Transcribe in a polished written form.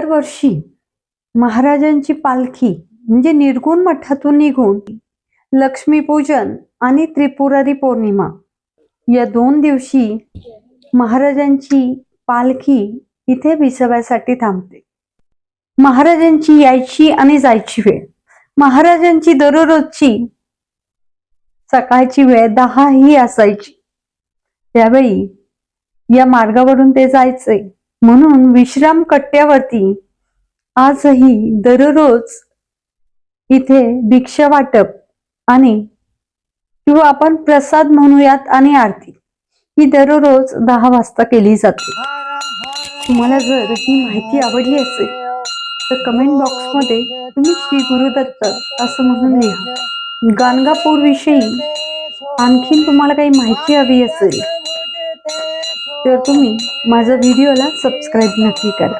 दरवर्षी महाराजांची पालखी म्हणजे निर्गुण मठातून निघून लक्ष्मीपूजन आणि त्रिपुरारी पौर्णिमा या 2 दिवशी महाराजांची पालखी इथे विसाव्यासाठी थांबते. महाराजांची यायची आणि जायची वेळ, महाराजांची दररोजची सकाळची वेळ 10 ही असायची. त्यावेळी या मार्गावरून ते जायचे म्हणून विश्राम कट्ट्यावरती आजही दररोज इथे भिक्षा वाटप आणि किंवा आपण प्रसाद म्हणूयात आणि आरती ही दररोज 10 वाजता केली जाते. तुम्हाला जर ही माहिती आवडली असेल तर कमेंट बॉक्समध्ये तुम्ही श्री गुरुदत्त असं म्हणून लिहा. गाणगापूर विषयी आणखीन तुम्हाला काही माहिती हवी असेल तर तुम्ही माझ्या व्हिडिओला सबस्क्राईब नक्की करा.